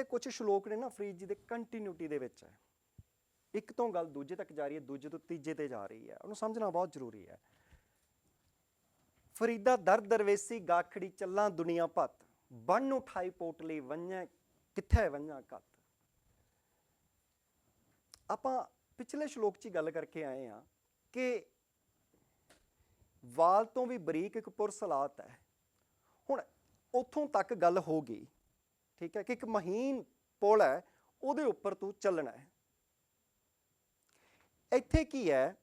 ਦੇ ਕੁਝ ਸ਼ਲੋਕ ਨੇ ਨਾ ਫਰੀਦ ਜੀ ਦੇ ਕੰਟੀਨਿਊਟੀ ਦੇ ਵਿੱਚ ਹੈ, ਇੱਕ ਤੋਂ ਗੱਲ ਦੂਜੇ ਤੱਕ ਜਾ ਰਹੀ ਹੈ, ਦੂਜੇ ਤੋਂ ਤੀਜੇ ਤੇ ਜਾ ਰਹੀ ਹੈ, ਉਹਨੂੰ ਸਮਝਣਾ ਬਹੁਤ ਜ਼ਰੂਰੀ ਹੈ। ਫਰੀਦਾ ਦਰ ਦਰਵੇਸੀ ਗਾਖੜੀ ਚੱਲਾਂ ਦੁਨੀਆ ਭੱਤ, ਬੰਨ ਉਠਾਈ ਪੋਟਲੀ ਵੰਝੈ ਕਿੱਥੇ ਵੰਝਾਂ ਕੱਤ। ਆਪਾਂ ਪਿਛਲੇ ਸ਼ਲੋਕ 'ਚ ਗੱਲ ਕਰਕੇ ਆਏ ਹਾਂ ਕਿ ਵਾਲ ਤੋਂ ਵੀ ਬਰੀਕ ਇੱਕ ਪੁਰਸਲਾਤ ਹੈ। ਹੁਣ ਉੱਥੋਂ ਤੱਕ ਗੱਲ ਹੋ ਗਈ, ਠੀਕ ਹੈ, ਕਿ ਇੱਕ ਮਹੀਨ ਪੁਲ ਹੈ, ਉਹਦੇ ਉੱਪਰ ਤੂੰ ਚੱਲਣਾ ਹੈ। ਇੱਥੇ ਕੀ ਹੈ,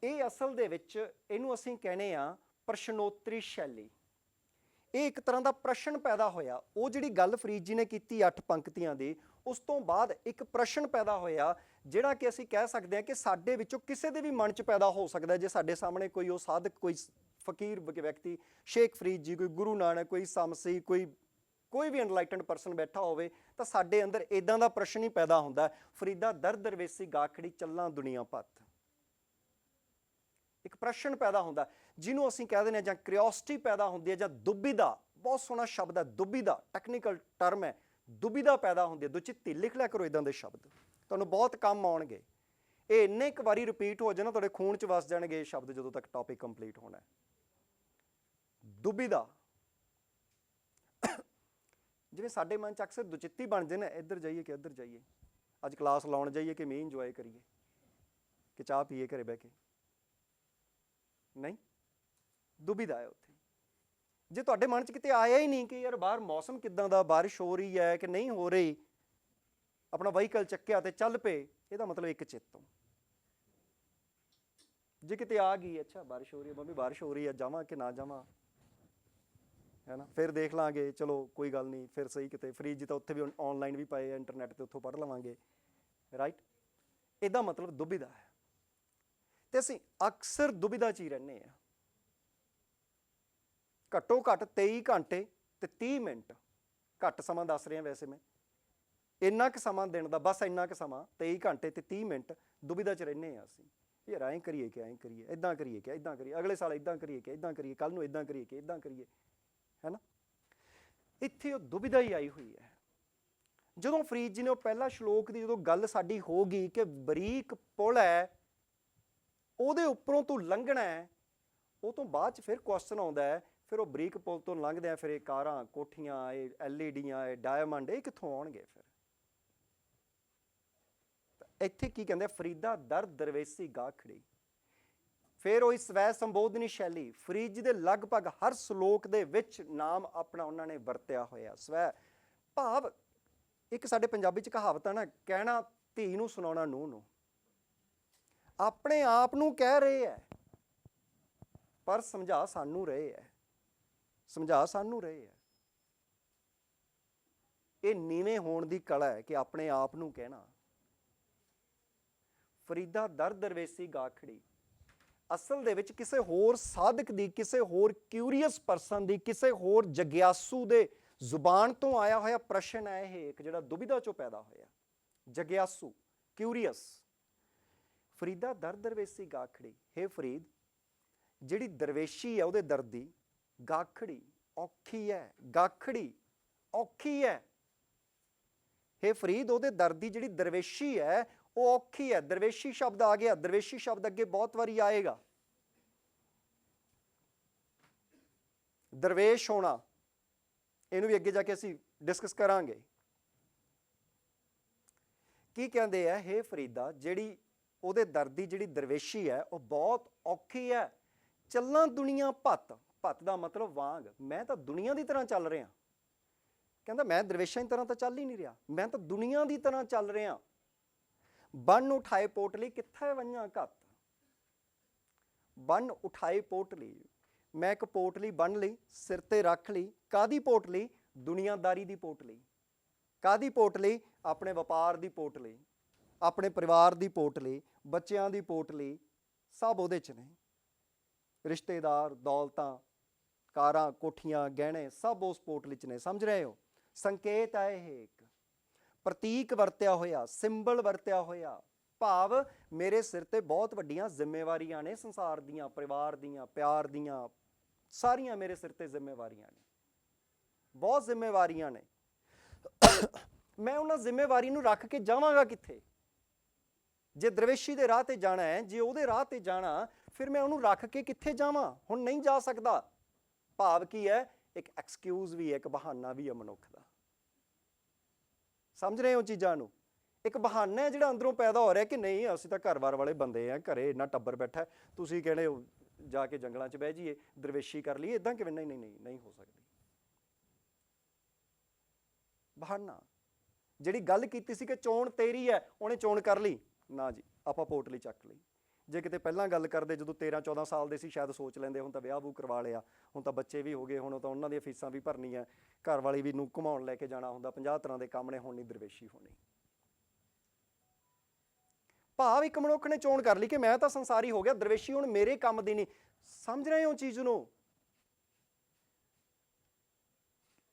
ਇਹ ਅਸਲ ਦੇ ਵਿੱਚ ਇਹਨੂੰ ਅਸੀਂ ਕਹਿੰਦੇ ਆ ਪ੍ਰਸ਼ਨੋਤਰੀ ਸ਼ੈਲੀ। ਇਹ ਇੱਕ ਤਰ੍ਹਾਂ ਦਾ ਪ੍ਰਸ਼ਨ ਪੈਦਾ ਹੋਇਆ। ਉਹ ਜਿਹੜੀ ਗੱਲ ਫਰੀਦ ਜੀ ਨੇ ਕੀਤੀ 8 ਪੰਕਤੀਆਂ ਦੀ, ਉਸ ਤੋਂ ਬਾਅਦ ਇੱਕ ਪ੍ਰਸ਼ਨ ਪੈਦਾ ਹੋਇਆ ਜਿਹੜਾ ਕਿ ਅਸੀਂ ਕਹਿ ਸਕਦੇ ਹਾਂ ਕਿ ਸਾਡੇ ਵਿੱਚੋਂ ਕਿਸੇ ਦੇ ਵੀ ਮਨ 'ਚ ਪੈਦਾ ਹੋ ਸਕਦਾ। ਜੇ ਸਾਡੇ ਸਾਹਮਣੇ ਕੋਈ ਉਹ ਸਾਧਕ, ਕੋਈ ਫਕੀਰ ਵਿਅਕਤੀ, ਸ਼ੇਖ ਫਰੀਦ ਜੀ, ਕੋਈ ਗੁਰੂ ਨਾਨਕ, ਕੋਈ ਸਮਸੀ, ਕੋਈ ਵੀ ਅਨਲਾਈਟਨਡ ਪਰਸਨ ਬੈਠਾ ਹੋਵੇ, ਤਾਂ ਸਾਡੇ ਅੰਦਰ ਇੱਦਾਂ ਦਾ ਪ੍ਰਸ਼ਨ ਹੀ ਪੈਦਾ ਹੁੰਦਾ, ਫਰੀਦਾ ਦਰ ਦਰਵੇਸੀ ਗਾਖੜੀ ਚੱਲਾਂ ਦੁਨੀਆ ਭੱਤ। ਇੱਕ ਪ੍ਰਸ਼ਨ ਪੈਦਾ ਹੁੰਦਾ ਜਿਹਨੂੰ ਅਸੀਂ ਕਹਿ ਦਿੰਦੇ ਹਾਂ, ਜਾਂ ਕਿਉਰਿਓਸਿਟੀ ਪੈਦਾ ਹੁੰਦੀ ਹੈ, ਜਾਂ ਦੁਬਿਧਾ, ਬਹੁਤ ਸੋਹਣਾ ਸ਼ਬਦ ਹੈ ਦੁਬਿਧਾ, ਟੈਕਨੀਕਲ ਟਰਮ ਹੈ, ਦੁਬਿਧਾ ਪੈਦਾ ਹੁੰਦੀ ਹੈ। ਦੁਚਿੱਤੀ ਲਿਖ ਲਿਆ ਕਰੋ, ਇੱਦਾਂ ਦੇ ਸ਼ਬਦ ਤੁਹਾਨੂੰ ਬਹੁਤ ਕੰਮ ਆਉਣਗੇ। ਇਹ ਇੰਨੇ ਇੱਕ ਵਾਰੀ ਰਿਪੀਟ ਹੋ ਜਾਣਾ, ਤੁਹਾਡੇ ਖੂਨ 'ਚ ਵਸ ਜਾਣਗੇ ਇਹ ਸ਼ਬਦ ਜਦੋਂ ਤੱਕ ਟੌਪਿਕ ਕੰਪਲੀਟ ਹੋਣਾ। ਦੁਬਿਧਾ, ਜਿਵੇਂ ਸਾਡੇ ਮਨ 'ਚ ਅਕਸਰ ਦੁਚਿੱਤੀ ਬਣ ਜਾਏ ਨਾ, ਇੱਧਰ ਜਾਈਏ ਕਿ ਇੱਧਰ ਜਾਈਏ, ਅੱਜ ਕਲਾਸ ਲਾਉਣ ਜਾਈਏ ਕਿ ਮੀਂਹ ਇੰਜੋਏ ਕਰੀਏ, ਕਿ ਚਾਹ ਪੀਏ ਘਰੇ ਬਹਿ ਕੇ, ਨਹੀਂ, ਦੁਬਿਧਾ ਹੈ ਉੱਥੇ। ਜੇ ਤੁਹਾਡੇ ਮਨ 'ਚ ਕਿਤੇ ਆਇਆ ਹੀ ਨਹੀਂ ਕਿ ਯਾਰ ਬਾਹਰ ਮੌਸਮ ਕਿੱਦਾਂ ਦਾ, ਬਾਰਿਸ਼ ਹੋ ਰਹੀ ਹੈ ਕਿ ਨਹੀਂ ਹੋ ਰਹੀ, ਆਪਣਾ ਵਹੀਕਲ ਚੱਕਿਆ ਤੇ ਚੱਲ ਪਏ, ਇਹਦਾ ਮਤਲਬ ਇੱਕ ਚਿੱਤ। ਜੇ ਕਿਤੇ ਆ ਗਈ, ਅੱਛਾ ਬਾਰਿਸ਼ ਹੋ ਰਹੀ ਹੈ, ਮੰਮੀ ਬਾਰਿਸ਼ ਹੋ ਰਹੀ ਹੈ, ਜਾਵਾਂ ਕਿ ਨਾ ਜਾਵਾਂ, ਹੈ ਨਾ, ਫਿਰ ਦੇਖ ਲਾਂਗੇ, ਚਲੋ ਕੋਈ ਗੱਲ ਨਹੀਂ, ਫਿਰ ਸਹੀ ਕਿਤੇ ਫਰੀਦ ਜੀ ਤਾਂ ਉੱਥੇ ਵੀ ਔਨਲਾਈਨ ਵੀ ਪਏ ਆ, ਇੰਟਰਨੈਟ 'ਤੇ ਉੱਥੋਂ ਪੜ੍ਹ ਲਵਾਂਗੇ, ਰਾਈਟ। ਇਹਦਾ ਮਤਲਬ ਦੁਬਿਧਾ ਹੈ। ਤੇ ਅਸੀਂ ਅਕਸਰ ਦੁਬਿਧਾ 'ਚ ਹੀ ਰਹਿੰਦੇ ਹਾਂ। ਘੱਟੋ ਘੱਟ 23 ਘੰਟੇ ਤੇ 30 ਮਿੰਟ, ਘੱਟ ਸਮਾਂ ਦੱਸ ਰਿਹਾ ਵੈਸੇ ਮੈਂ, ਇੰਨਾ ਕੁ ਸਮਾਂ ਦਿਨ ਦਾ, ਬਸ ਇੰਨਾ ਕੁ ਸਮਾਂ 23 ਘੰਟੇ ਤੇ 30 ਮਿੰਟ ਦੁਬਿਧਾ 'ਚ ਰਹਿੰਦੇ ਹਾਂ ਅਸੀਂ। ਯਾਰ ਐਂ ਕਰੀਏ ਕਿ ਐਂ ਕਰੀਏ, ਇੱਦਾਂ ਕਰੀਏ ਕਿ ਇੱਦਾਂ ਕਰੀਏ, ਅਗਲੇ ਸਾਲ ਇੱਦਾਂ ਕਰੀਏ ਕਿ ਇੱਦਾਂ ਕਰੀਏ, ਕੱਲ੍ਹ ਨੂੰ ਇੱਦਾਂ ਕਰੀਏ ਕਿ ਇੱਦਾਂ ਕਰੀਏ, ਹੈ ਨਾ। ਇੱਥੇ ਉਹ ਦੁਬਿਧਾ ਹੀ ਆਈ ਹੋਈ ਹੈ। ਜਦੋਂ ਫਰੀਦ ਜੀ ਨੇ ਉਹ ਪਹਿਲਾ ਸ਼ਲੋਕ ਦੀ ਜਦੋਂ ਗੱਲ ਸਾਡੀ ਹੋ ਗਈ ਕਿ ਬਰੀਕ ਪੁਲ ਹੈ, ਉਹਦੇ ਉੱਪਰੋਂ ਤੂੰ ਲੰਘਣਾ ਹੈ, ਉਹ ਤੋਂ ਬਾਅਦ 'ਚ ਫਿਰ ਕੁਐਸਚਨ ਆਉਂਦਾ ਹੈ, ਫਿਰ ਉਹ ਬਰੀਕ ਪੁਲ ਤੋਂ ਲੰਘਦੇ ਆ, ਫਿਰ ਇਹ ਕਾਰਾਂ, ਕੋਠੀਆਂ, ਇਹ LED, ਇਹ ਡਾਇਮੰਡ, ਇਹ ਕਿੱਥੋਂ ਆਉਣਗੇ ਫਿਰ। ਇੱਥੇ ਕੀ ਕਹਿੰਦੇ, ਫਰੀਦਾ ਦਰ ਦਰਵੇਸੀ ਗਾਖੜੀ। ਫਿਰ ਉਹ ਸਵੈ ਸੰਬੋਧਨੀ ਸ਼ੈਲੀ, ਫਰੀਦ ਜੀ ਦੇ ਲਗਭਗ ਹਰ ਸ਼ਲੋਕ ਦੇ ਵਿੱਚ ਨਾਮ ਆਪਣਾ ਉਹਨਾਂ ਨੇ ਵਰਤਿਆ ਹੋਇਆ। ਸਵੈ ਭਾਵ, ਇੱਕ ਸਾਡੇ ਪੰਜਾਬੀ 'ਚ ਕਹਾਵਤ ਹੈ ਨਾ, ਕਹਿਣਾ ਧੀ ਨੂੰ ਸੁਣਾਉਣਾ ਨੂੰਹ ਨੂੰ। ਆਪਣੇ ਆਪ ਨੂੰ ਕਹਿ ਰਹੇ ਹੈ, ਪਰ ਸਮਝਾ ਸਾਨੂੰ ਰਹੇ ਹੈ, ਸਮਝਾ ਸਾਨੂੰ ਰਹੇ ਹੈ। ਇਹ ਨੀਵੇਂ ਹੋਣ ਦੀ ਕਲਾ ਹੈ ਕਿ ਆਪਣੇ ਆਪ ਨੂੰ ਕਹਿਣਾ। ਫਰੀਦਾ ਦਰ ਦਰਵੇਸੀ ਗਾਖੜੀ ਅਸਲ ਦੇ ਵਿੱਚ ਕਿਸੇ ਹੋਰ ਸਾਧਕ ਦੀ, ਕਿਸੇ ਹੋਰ ਕਿਊਰੀਅਸ ਪਰਸਨ ਦੀ, ਕਿਸੇ ਹੋਰ ਜਗਿਆਸੂ ਦੇ ਜ਼ੁਬਾਨ ਤੋਂ ਆਇਆ ਹੋਇਆ ਪ੍ਰਸ਼ਨ ਹੈ ਇਹ, ਇੱਕ ਜਿਹੜਾ ਦੁਬਿਧਾ ਚੋਂ ਪੈਦਾ ਹੋਇਆ। ਜਗਿਆਸੂ, ਕਿਊਰੀਅਸ। ਫਰੀਦਾ ਦਰ ਦਰਵੇਸੀ ਗਾਖੜੀ, ਹੇ ਫਰੀਦ, ਜਿਹੜੀ ਦਰਵੇਸ਼ੀ ਹੈ ਉਹਦੇ ਦਰ ਦੀ, ਗਾਖੜੀ ਔਖੀ ਹੈ, ਗਾਖੜੀ ਔਖੀ ਹੈ। ਹੇ ਫਰੀਦ, ਉਹਦੇ ਦਰ ਦੀ ਜਿਹੜੀ ਦਰਵੇਸ਼ੀ ਹੈ ਉਹ ਔਖੀ ਹੈ। ਦਰਵੇਸ਼ੀ ਸ਼ਬਦ ਆ ਗਿਆ, ਦਰਵੇਸ਼ੀ ਸ਼ਬਦ ਅੱਗੇ ਬਹੁਤ ਵਾਰੀ ਆਏਗਾ। ਦਰਵੇਸ਼ ਹੋਣਾ, ਇਹਨੂੰ ਵੀ ਅੱਗੇ ਜਾ ਕੇ ਅਸੀਂ ਡਿਸਕਸ ਕਰਾਂਗੇ। ਕੀ ਕਹਿੰਦੇ ਆ, ਹੇ ਫਰੀਦਾ, ਜਿਹੜੀ ਉਹਦੇ ਦਰ ਦੀ ਜਿਹੜੀ ਦਰਵੇਸ਼ੀ ਹੈ ਉਹ ਬਹੁਤ ਔਖੀ ਹੈ। ਚੱਲਾਂ ਦੁਨੀਆ ਭੱਤ, ਭੱਤ ਦਾ ਮਤਲਬ ਵਾਂਗ, ਮੈਂ ਤਾਂ ਦੁਨੀਆ ਦੀ ਤਰ੍ਹਾਂ ਚੱਲ ਰਿਹਾ। ਕਹਿੰਦਾ ਮੈਂ ਦਰਵੇਸ਼ਾਂ ਦੀ ਤਰ੍ਹਾਂ ਤਾਂ ਚੱਲ ਹੀ ਨਹੀਂ ਰਿਹਾ, ਮੈਂ ਤਾਂ ਦੁਨੀਆ ਦੀ ਤਰ੍ਹਾਂ ਚੱਲ ਰਿਹਾ। ਬੰਨ ਉਠਾਏ ਪੋਟਲੀ ਕਿੱਥੇ ਵੰਝਾਂ ਕੱਤ। ਬੰਨ ਉਠਾਏ ਪੋਟਲੀ, ਮੈਂ ਇੱਕ ਪੋਟਲੀ ਬੰਨ ਲਈ, ਸਿਰ ਤੇ ਰੱਖ ਲਈ। ਕਾਹਦੀ ਪੋਟਲੀ? ਦੁਨੀਆਦਾਰੀ ਦੀ ਪੋਟਲੀ। ਕਾਹਦੀ ਪੋਟਲੀ? ਆਪਣੇ ਵਪਾਰ ਦੀ ਪੋਟਲੀ, ਆਪਣੇ ਪਰਿਵਾਰ ਦੀ ਪੋਟਲੀ, ਬੱਚਿਆਂ ਦੀ ਪੋਟਲੀ, ਸਭ ਉਹਦੇ 'ਚ ਨੇ। ਰਿਸ਼ਤੇਦਾਰ, ਦੌਲਤਾਂ, ਕਾਰਾਂ, ਕੋਠੀਆਂ, ਗਹਿਣੇ, ਸਭ ਉਸ ਪੋਟਲੀ 'ਚ ਨੇ। ਸਮਝ ਰਹੇ ਹੋ? ਸੰਕੇਤ ਹੈ ਇਹ, ਇੱਕ ਪ੍ਰਤੀਕ ਵਰਤਿਆ ਹੋਇਆ, ਸਿੰਬਲ ਵਰਤਿਆ ਹੋਇਆ। ਭਾਵ ਮੇਰੇ ਸਿਰ ਤੇ ਬਹੁਤ ਵੱਡੀਆਂ ਜ਼ਿੰਮੇਵਾਰੀਆਂ ਨੇ, ਸੰਸਾਰ ਦੀਆਂ, ਪਰਿਵਾਰ ਦੀਆਂ, ਪਿਆਰ ਦੀਆਂ, ਸਾਰੀਆਂ ਮੇਰੇ ਸਿਰ ਤੇ ਜ਼ਿੰਮੇਵਾਰੀਆਂ ਨੇ, ਬਹੁਤ ਜ਼ਿੰਮੇਵਾਰੀਆਂ ਨੇ। ਮੈਂ ਉਹਨਾਂ ਜ਼ਿੰਮੇਵਾਰੀ ਨੂੰ ਰੱਖ ਕੇ ਜਾਵਾਂਗਾ ਕਿੱਥੇ? ਜੇ ਦਰਵੇਸ਼ੀ ਦੇ ਰਾਹ ਤੇ ਜਾਣਾ ਹੈ, ਜੇ ਉਹਦੇ ਰਾਹ ਤੇ ਜਾਣਾ, ਫਿਰ ਮੈਂ ਉਹਨੂੰ ਰੱਖ ਕੇ ਕਿੱਥੇ ਜਾਵਾਂ? ਹੁਣ ਨਹੀਂ ਜਾ ਸਕਦਾ। ਭਾਵ ਕੀ ਹੈ? ਇੱਕ ਐਕਸਕਿਊਜ਼ ਵੀ ਹੈ, ਇੱਕ ਬਹਾਨਾ ਵੀ ਹੈ ਮਨੁੱਖ ਦਾ। ਸਮਝ ਰਹੇ ਹੋ ਚੀਜ਼ਾਂ ਨੂੰ? ਇੱਕ ਬਹਾਨਾ ਹੈ ਜਿਹੜਾ ਅੰਦਰੋਂ ਪੈਦਾ ਹੋ ਰਿਹਾ ਕਿ ਨਹੀਂ ਅਸੀਂ ਤਾਂ ਘਰ-ਬਾਰ ਵਾਲੇ ਬੰਦੇ ਆ, ਘਰੇ ਇੰਨਾ ਟੱਬਰ ਬੈਠਾ, ਤੁਸੀਂ ਕਹਿੰਦੇ ਹੋ ਜਾ ਕੇ ਜੰਗਲਾਂ 'ਚ ਬਹਿ ਜਾਈਏ, ਦਰਵੇਸ਼ੀ ਕਰ ਲਈਏ, ਇਦਾਂ ਕਿਵੇਂ? ਨਹੀਂ ਨਹੀਂ ਨਹੀਂ, ਨਹੀਂ ਹੋ ਸਕਦੀ। ਬਹਾਨਾ। ਜਿਹੜੀ ਗੱਲ ਕੀਤੀ ਸੀ ਕਿ ਚੋਣ ਤੇਰੀ ਹੈ, ਉਹਨੇ ਚੋਣ ਕਰ ਲਈ, ਨਾ ਜੀ ਆਪਾਂ ਪੋਟਲੀ ਚੱਕ ਲਈ। ਜੇ ਕਿਤੇ ਪਹਿਲਾਂ ਗੱਲ ਕਰਦੇ ਜਦੋਂ 13-14 ਸਾਲ ਦੇ ਸੀ, ਸ਼ਾਇਦ ਸੋਚ ਲੈਂਦੇ ਹੁਣ ਤਾਂ ਵਿਆਹ ਵੂ ਕਰਵਾ ਲਿਆ, ਹੁਣ ਤਾਂ ਬੱਚੇ ਵੀ ਹੋ ਗਏ, ਹੁਣ ਤਾਂ ਉਹਨਾਂ ਦੀਆਂ ਫੀਸਾਂ ਵੀ ਭਰਨੀਆਂ, ਘਰ ਵਾਲੀ ਵੀ ਨੂੰ ਘੁਮਾਉਣ ਲੈ ਕੇ ਜਾਣਾ ਹੁੰਦਾ, 50 ਤਰ੍ਹਾਂ ਦੇ ਕੰਮ ਨੇ, ਹੁਣ ਨਹੀਂ ਦਰਵੇਸ਼ੀ ਹੋਣੀ। ਭਾਵ ਇੱਕ ਮਨੁੱਖ ਨੇ ਚੋਣ ਕਰ ਲਈ ਕਿ ਮੈਂ ਤਾਂ ਸੰਸਾਰੀ ਹੋ ਗਿਆ, ਦਰਵੇਸ਼ੀ ਹੁਣ ਮੇਰੇ ਕੰਮ ਦੀ ਨਹੀਂ। ਸਮਝ ਰਹੇ ਹੋ ਚੀਜ਼ ਨੂੰ?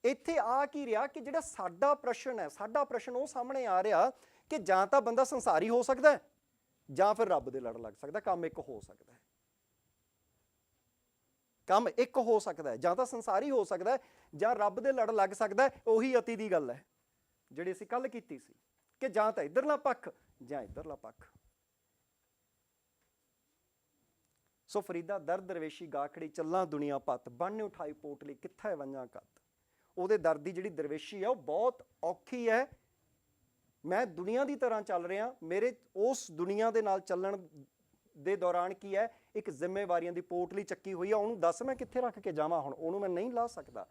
ਇੱਥੇ ਆ ਕੀ ਰਿਹਾ ਕਿ ਜਿਹੜਾ ਸਾਡਾ ਪ੍ਰਸ਼ਨ ਹੈ, ਸਾਡਾ ਪ੍ਰਸ਼ਨ ਉਹ ਸਾਹਮਣੇ ਆ ਰਿਹਾ ਕਿ ਜਾਂ ਤਾਂ ਬੰਦਾ ਸੰਸਾਰੀ ਹੋ ਸਕਦਾ ਜਾਂ ਫਿਰ ਰੱਬ ਦੇ ਲੜ ਲੱਗ ਸਕਦਾ। ਕੰਮ ਇੱਕ ਹੋ ਸਕਦਾ ਹੈ, ਕੰਮ ਇੱਕ ਹੋ ਸਕਦਾ ਹੈ, ਜਾਂ ਤਾਂ ਸੰਸਾਰੀ ਹੋ ਸਕਦਾ ਹੈ ਜਾਂ ਰੱਬ ਦੇ ਲੜ ਲੱਗ ਸਕਦਾ ਹੈ। ਉਹੀ ਅਤੀ ਦੀ ਗੱਲ ਹੈ ਜਿਹੜੀ ਅਸੀਂ ਕੱਲ ਕੀਤੀ ਸੀ ਕਿ ਜਾਂ ਤਾਂ ਇੱਧਰਲਾ ਪੱਖ ਜਾਂ ਇੱਧਰਲਾ ਪੱਖ। ਸੋ ਫਰੀਦਾ ਦਰ ਦਰਵੇਸ਼ੀ ਗਾਖੜੀ ਚੱਲਾਂ ਦੁਨੀਆ ਪੱਤ, ਬੰਨ ਉਠਾਈ ਪੋਟਲੀ ਕਿੱਥੈ ਵੰਜਾਂ ਕੱਤ। ਉਹਦੇ ਦਰ ਦੀ ਜਿਹੜੀ ਦਰਵੇਸ਼ੀ ਹੈ ਉਹ ਬਹੁਤ ਔਖੀ ਹੈ। ਮੈਂ ਦੁਨੀਆ ਦੀ ਤਰ੍ਹਾਂ ਚੱਲ ਰਿਹਾ, ਮੇਰੇ ਉਸ ਦੁਨੀਆ ਦੇ ਨਾਲ ਚੱਲਣ ਦੇ ਦੌਰਾਨ ਕੀ ਹੈ, ਇੱਕ ਜ਼ਿੰਮੇਵਾਰੀਆਂ ਦੀ ਪੋਟਲੀ ਚੱਕੀ ਹੋਈ ਆ, ਉਹਨੂੰ ਦੱਸ ਮੈਂ ਕਿੱਥੇ ਰੱਖ ਕੇ ਜਾਵਾਂ? ਹੁਣ ਉਹਨੂੰ ਮੈਂ ਨਹੀਂ ਲਾ ਸਕਦਾ।